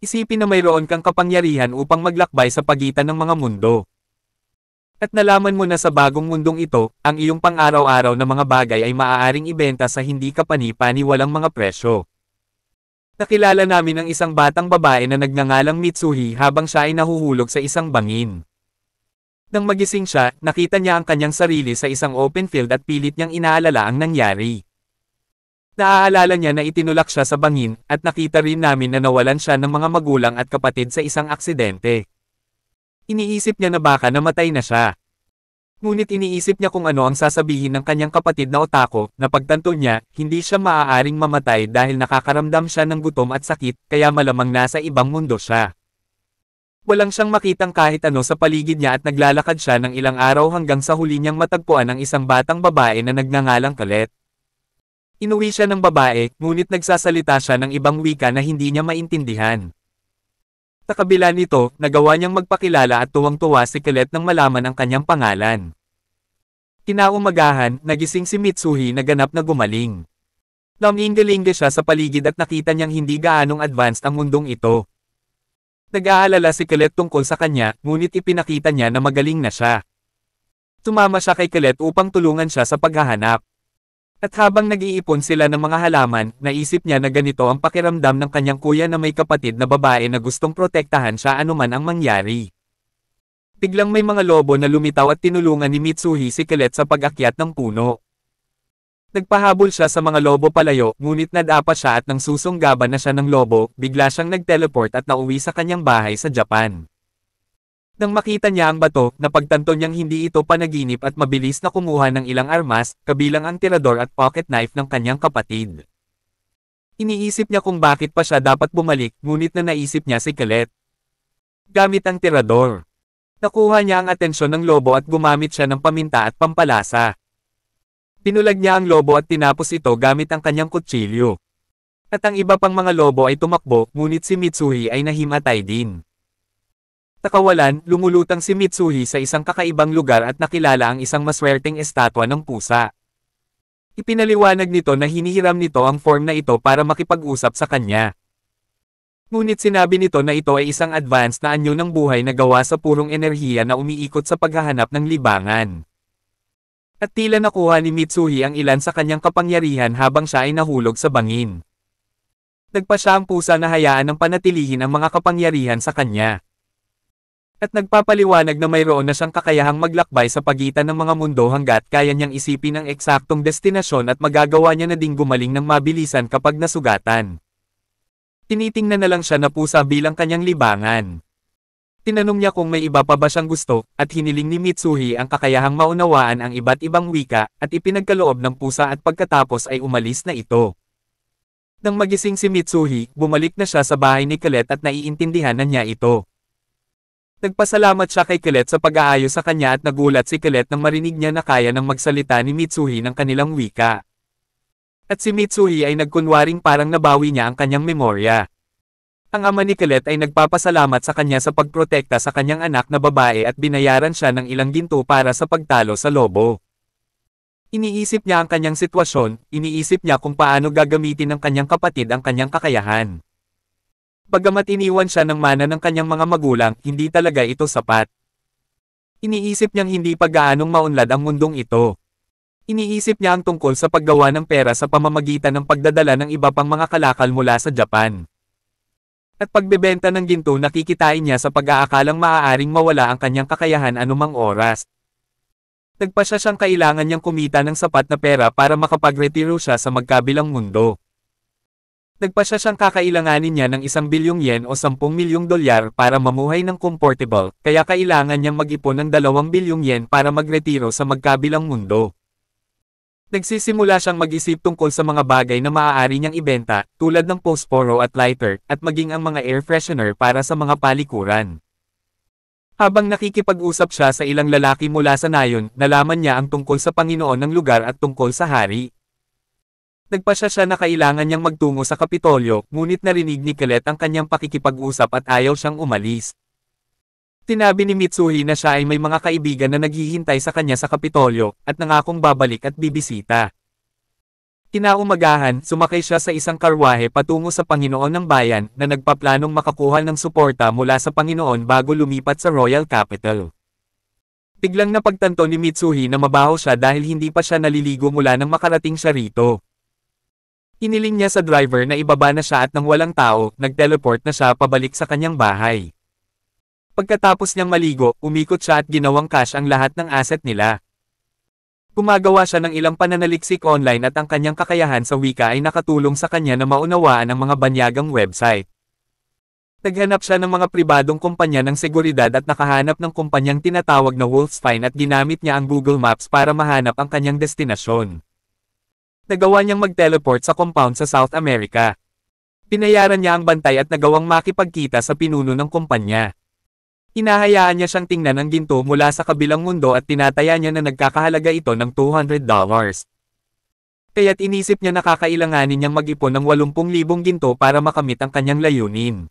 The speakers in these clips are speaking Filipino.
Isipin na mayroon kang kapangyarihan upang maglakbay sa pagitan ng mga mundo. At nalaman mo na sa bagong mundong ito, ang iyong pang-araw-araw na mga bagay ay maaaring ibenta sa hindi kapani-paniwalang mga presyo. Nakilala namin ang isang batang babae na nagngangalang Mitsuhi habang siya ay nahuhulog sa isang bangin. Nang magising siya, nakita niya ang kanyang sarili sa isang open field at pilit niyang inaalala ang nangyari. Naaalala niya na itinulak siya sa bangin, at nakita rin namin na nawalan siya ng mga magulang at kapatid sa isang aksidente. Iniisip niya na baka namatay na siya. Ngunit iniisip niya kung ano ang sasabihin ng kanyang kapatid na Otako, na pagtanto niya, hindi siya maaaring mamatay dahil nakakaramdam siya ng gutom at sakit, kaya malamang nasa ibang mundo siya. Walang siyang makitang kahit ano sa paligid niya at naglalakad siya ng ilang araw hanggang sa huli niyang matagpuan ang isang batang babae na nagngangalang Colette. Inuwi siya ng babae, ngunit nagsasalita siya ng ibang wika na hindi niya maintindihan. Sa kabila nito, nagawa niyang magpakilala at tuwang-tuwa si Colette nang malaman ang kanyang pangalan. Kinaumagahan, nagising si Mitsuhi na ganap na gumaling. Naminggaling siya sa paligid at nakita niyang hindi gaanong advanced ang mundong ito. Nag-aalala si Colette tungkol sa kanya, ngunit ipinakita niya na magaling na siya. Sumama siya kay Colette upang tulungan siya sa paghahanap. At habang nag-iipon sila ng mga halaman, naisip niya na ganito ang pakiramdam ng kanyang kuya na may kapatid na babae na gustong protektahan siya anuman ang mangyari. Biglang may mga lobo na lumitaw at tinulungan ni Mitsuhi si Colette sa pag-akyat ng puno. Nagpahabol siya sa mga lobo palayo, ngunit nadapa siya at nang susunggaban na siya ng lobo, bigla siyang nag-teleport at nauwi sa kanyang bahay sa Japan. Nang makita niya ang bato, napagtanto niyang hindi ito panaginip at mabilis na kumuha ng ilang armas, kabilang ang tirador at pocket knife ng kanyang kapatid. Iniisip niya kung bakit pa siya dapat bumalik, ngunit na naisip niya si Colette. Gamit ang tirador. Nakuha niya ang atensyon ng lobo at gumamit siya ng paminta at pampalasa. Pinulag niya ang lobo at tinapos ito gamit ang kanyang kutsilyo. At ang iba pang mga lobo ay tumakbo, ngunit si Mitsuhi ay nahimatay din. Sa kawalan, lumulutang si Mitsuhi sa isang kakaibang lugar at nakilala ang isang maswerteng estatwa ng pusa. Ipinaliwanag nito na hinihiram nito ang form na ito para makipag-usap sa kanya. Ngunit sinabi nito na ito ay isang advanced na anyo ng buhay na gawa sa purong enerhiya na umiikot sa paghahanap ng libangan. At tila nakuha ni Mitsuhi ang ilan sa kanyang kapangyarihan habang siya ay nahulog sa bangin. Nagpa siya ang pusa na hayaan ng panatilihin ang mga kapangyarihan sa kanya. At nagpapaliwanag na mayroon na siyang kakayahang maglakbay sa pagitan ng mga mundo hanggat kaya niyang isipin ang eksaktong destinasyon at magagawa niya na ding gumaling ng mabilisan kapag nasugatan. Tinitingnan na lang siya na pusa bilang kanyang libangan. Tinanong niya kung may iba pa ba siyang gusto, at hiniling ni Mitsuhi ang kakayahang maunawaan ang iba't ibang wika, at ipinagkaloob ng pusa at pagkatapos ay umalis na ito. Nang magising si Mitsuhi, bumalik na siya sa bahay ni Colette at naiintindihan na niya ito. Nagpasalamat siya kay Colette sa pag-aayos sa kanya at nagulat si Colette nang marinig niya na kaya nang magsalita ni Mitsuhi ng kanilang wika. At si Mitsuhi ay nagkunwaring parang nabawi niya ang kanyang memorya. Ang ama ni Colette ay nagpapasalamat sa kanya sa pagprotekta sa kanyang anak na babae at binayaran siya ng ilang ginto para sa pagtalo sa lobo. Iniisip niya ang kanyang sitwasyon, iniisip niya kung paano gagamitin ng kanyang kapatid ang kanyang kakayahan. Bagamat iniwan siya ng mana ng kanyang mga magulang, hindi talaga ito sapat. Iniisip niyang hindi pa gaanong maunlad ang mundong ito. Iniisip niya ang tungkol sa paggawa ng pera sa pamamagitan ng pagdadala ng iba pang mga kalakal mula sa Japan. At pagbebenta ng ginto nakikitain niya sa pag-aakalang maaaring mawala ang kanyang kakayahan anumang oras. Nagpasya siyang kailangan niyang kumita ng sapat na pera para makapagretiro siya sa magkabilang mundo. Nagpasya siyang kakailanganin niya ng 1 bilyong yen o 10 milyong dolyar para mamuhay ng comfortable, kaya kailangan niyang mag-ipon ng 2 bilyong yen para magretiro sa magkabilang mundo. Nagsisimula siyang mag-isip tungkol sa mga bagay na maaari niyang ibenta, tulad ng posporo at lighter, at maging ang mga air freshener para sa mga palikuran. Habang nakikipag-usap siya sa ilang lalaki mula sa nayon, nalaman niya ang tungkol sa Panginoon ng lugar at tungkol sa hari. Nagpasya siya na kailangan niyang magtungo sa Kapitolyo, ngunit narinig ni Colette ang kanyang pakikipag-usap at ayaw siyang umalis. Sinabi ni Mitsuhi na siya ay may mga kaibigan na naghihintay sa kanya sa Kapitolyo, at nangakong babalik at bibisita. Kinaumagahan, sumakay siya sa isang karwahe patungo sa Panginoon ng Bayan na nagpaplanong makakuha ng suporta mula sa Panginoon bago lumipat sa Royal Capital. Biglang napagtanto ni Mitsuhi na mabaho siya dahil hindi pa siya naliligo mula nang makarating siya rito. Hiniling niya sa driver na ibaba na siya at nang walang tao, nag-teleport na siya pabalik sa kanyang bahay. Pagkatapos niyang maligo, umikot siya at ginawang cash ang lahat ng asset nila. Gumagawa siya ng ilang pananaliksik online at ang kanyang kakayahan sa wika ay nakatulong sa kanya na maunawaan ang mga banyagang website. Naghanap siya ng mga pribadong kumpanya ng seguridad at nakahanap ng kumpanyang tinatawag na Wolfspine at ginamit niya ang Google Maps para mahanap ang kanyang destinasyon. Nagawa niyang mag-teleport sa compound sa South America. Pinayaran niya ang bantay at nagawang makipagkita sa pinuno ng kumpanya. Hinahayaan niya siyang tingnan ang ginto mula sa kabilang mundo at tinataya niya na nagkakahalaga ito ng $200. Kaya't inisip niya na kakailanganin niyang mag-ipon ng 80,000 ginto para makamit ang kanyang layunin.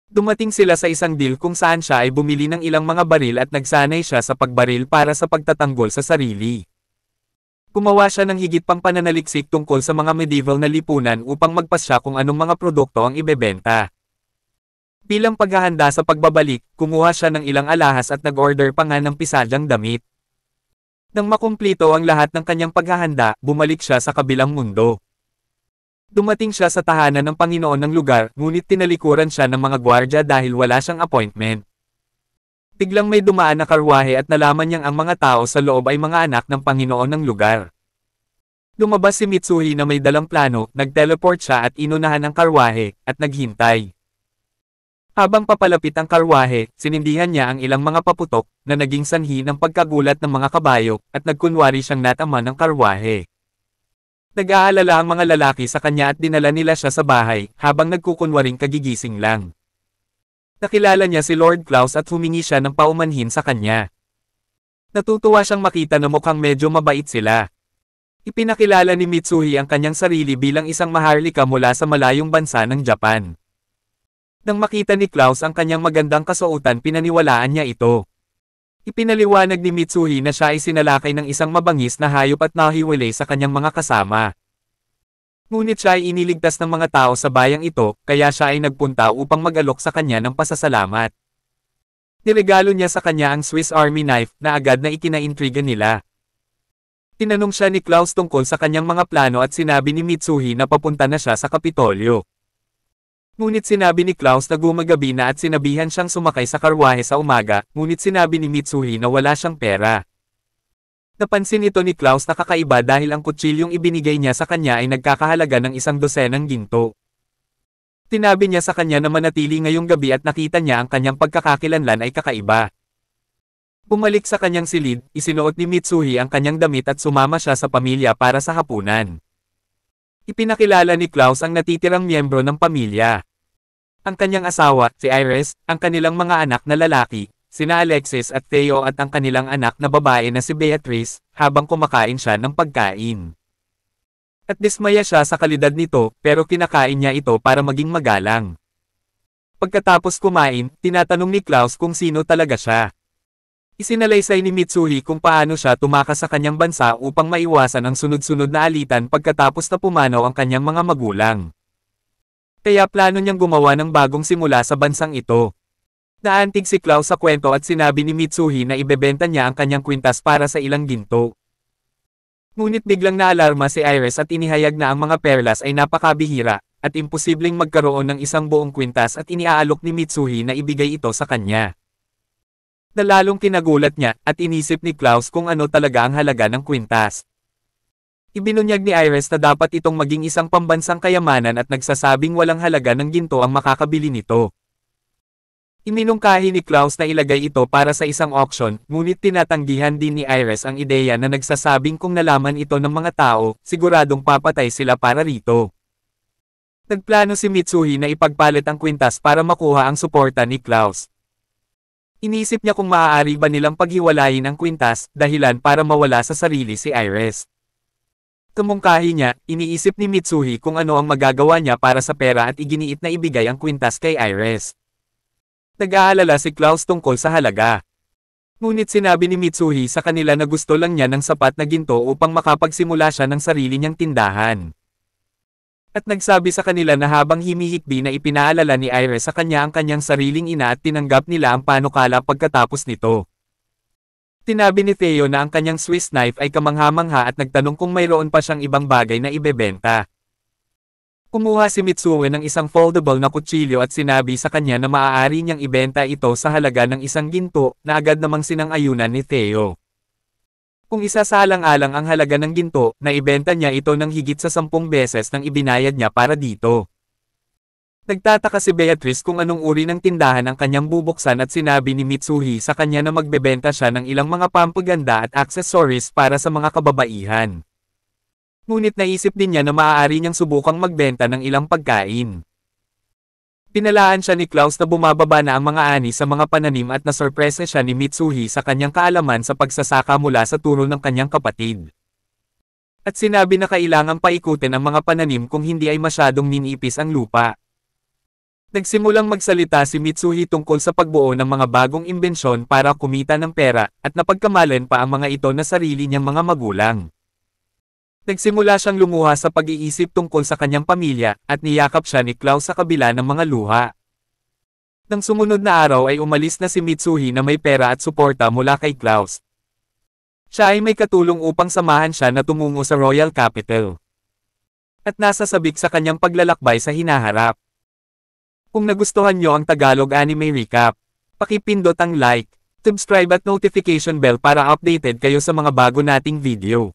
Dumating sila sa isang deal kung saan siya ay bumili ng ilang mga baril at nagsanay siya sa pagbaril para sa pagtatanggol sa sarili. Gumawa siya ng higit pang pananaliksik tungkol sa mga medieval na lipunan upang magpasya kung anong mga produkto ang ibebenta. Bilang paghahanda sa pagbabalik, kumuha siya ng ilang alahas at nag-order pa nga ng pisadyang damit. Nang makumplito ang lahat ng kanyang paghahanda, bumalik siya sa kabilang mundo. Dumating siya sa tahanan ng Panginoon ng lugar, ngunit tinalikuran siya ng mga gwardya dahil wala siyang appointment. Biglang may dumaan na karwahe at nalaman niyang ang mga tao sa loob ay mga anak ng Panginoon ng lugar. Lumabas si Mitsuhi na may dalang plano, nag-teleport siya at inunahan ang karwahe, at naghintay. Habang papalapit ang karwahe, sinindihan niya ang ilang mga paputok, na naging sanhi ng pagkagulat ng mga kabayo, at nagkunwari siyang natama ng karwahe. Nag-aalala ang mga lalaki sa kanya at dinala nila siya sa bahay, habang nagkukunwaring kagigising lang. Nakilala niya si Lord Klaus at humingi siya ng paumanhin sa kanya. Natutuwa siyang makita na mukhang medyo mabait sila. Ipinakilala ni Mitsuhi ang kanyang sarili bilang isang maharlika mula sa malayong bansa ng Japan. Nang makita ni Klaus ang kanyang magandang kasuotan, pinaniwalaan niya ito. Ipinaliwanag ni Mitsuhi na siya ay sinalakay ng isang mabangis na hayop at nahiwalay sa kanyang mga kasama. Ngunit siya ay iniligtas ng mga tao sa bayang ito, kaya siya ay nagpunta upang mag-alok sa kanya ng pasasalamat. Niregalo niya sa kanya ang Swiss Army knife na agad na ikinaintriga nila. Tinanong siya ni Klaus tungkol sa kanyang mga plano at sinabi ni Mitsuhi na papunta na siya sa Kapitolyo. Ngunit sinabi ni Klaus na gumagabi na at sinabihan siyang sumakay sa karwahe sa umaga, ngunit sinabi ni Mitsuhi na wala siyang pera. Napansin ito ni Klaus na kakaiba dahil ang kutsilyong ibinigay niya sa kanya ay nagkakahalaga ng 100 ginto. Tinabi niya sa kanya na manatili ngayong gabi at nakita niya ang kanyang pagkakakilanlan ay kakaiba. Bumalik sa kanyang silid, isinuot ni Mitsuhi ang kanyang damit at sumama siya sa pamilya para sa hapunan. Ipinakilala ni Klaus ang natitirang miyembro ng pamilya. Ang kanyang asawa, si Iris, ang kanilang mga anak na lalaki, sina Alexis at Theo at ang kanilang anak na babae na si Beatrice, habang kumakain siya ng pagkain. At dismaya siya sa kalidad nito, pero kinakain niya ito para maging magalang. Pagkatapos kumain, tinatanong ni Klaus kung sino talaga siya. Isinalaysay ni Mitsuhi kung paano siya tumakas sa kanyang bansa upang maiwasan ang sunod-sunod na alitan pagkatapos na pumanaw ang kanyang mga magulang. Kaya plano niyang gumawa ng bagong simula sa bansang ito. Naantig si Klaus sa kwento at sinabi ni Mitsuhi na ibebenta niya ang kanyang kwintas para sa ilang ginto. Ngunit biglang naalarma si Iris at inihayag na ang mga perlas ay napakabihira, at imposibleng magkaroon ng isang buong kwintas at iniaalok ni Mitsuhi na ibigay ito sa kanya. Nalalong kinagulat niya, at inisip ni Klaus kung ano talaga ang halaga ng kwintas. Ibinunyag ni Iris na dapat itong maging isang pambansang kayamanan at nagsasabing walang halaga ng ginto ang makakabili nito. Iminungkahi ni Klaus na ilagay ito para sa isang auction, ngunit tinatanggihan din ni Iris ang ideya na nagsasabing kung nalaman ito ng mga tao, siguradong papatay sila para rito. Nagplano si Mitsuhi na ipagpalit ang kwintas para makuha ang suporta ni Klaus. Inisip niya kung maaari ba nilang paghiwalayin ang kwintas, dahilan para mawala sa sarili si Iris. Tumungkahi niya, iniisip ni Mitsuhi kung ano ang magagawa niya para sa pera at iginiit na ibigay ang kwintas kay Iris. Nag-aalala si Klaus tungkol sa halaga. Ngunit sinabi ni Mitsuhi sa kanila na gusto lang niya ng sapat na ginto upang makapagsimula siya ng sarili niyang tindahan. At nagsabi sa kanila na habang himihikbi na ipinaalala ni Iris sa kanya ang kanyang sariling ina at tinanggap nila ang panukala pagkatapos nito. Tinabi ni Theo na ang kanyang Swiss knife ay kamangha-mangha at nagtanong kung mayroon pa siyang ibang bagay na ibebenta. Kumuha si Mitsuhi ng isang foldable na kutsilyo at sinabi sa kanya na maaari niyang ibenta ito sa halaga ng 1 ginto, na agad namang sinang-ayunan ni Theo. Kung isasaalang-alang ang halaga ng ginto, naibenta niya ito ng higit sa 10 beses nang ibinayad niya para dito. Nagtataka si Beatrice kung anong uri ng tindahan ang kanyang bubuksan at sinabi ni Mitsuhi sa kanya na magbebenta siya ng ilang mga pampaganda at accessories para sa mga kababaihan. Ngunit naisip din niya na maaari niyang subukang magbenta ng ilang pagkain. Pinalaan siya ni Klaus na bumababa na ang mga ani sa mga pananim at nasorpresa siya ni Mitsuhi sa kanyang kaalaman sa pagsasaka mula sa turo ng kanyang kapatid. At sinabi na kailangang paikutin ang mga pananim kung hindi ay masyadong ninipis ang lupa. Nagsimulang magsalita si Mitsuhi tungkol sa pagbuo ng mga bagong imbensyon para kumita ng pera, at napagkamalan pa ang mga ito na sarili niyang mga magulang. Nagsimula siyang lumuha sa pag-iisip tungkol sa kanyang pamilya, at niyakap siya ni Klaus sa kabila ng mga luha. Nang sumunod na araw ay umalis na si Mitsuhi na may pera at suporta mula kay Klaus. Siya ay may katulong upang samahan siya na tumungo sa Royal Capital. At nasasabik sa kanyang paglalakbay sa hinaharap. Kung nagustuhan niyo ang Tagalog Anime Recap, pakipindot ang like, subscribe at notification bell para updated kayo sa mga bago nating video.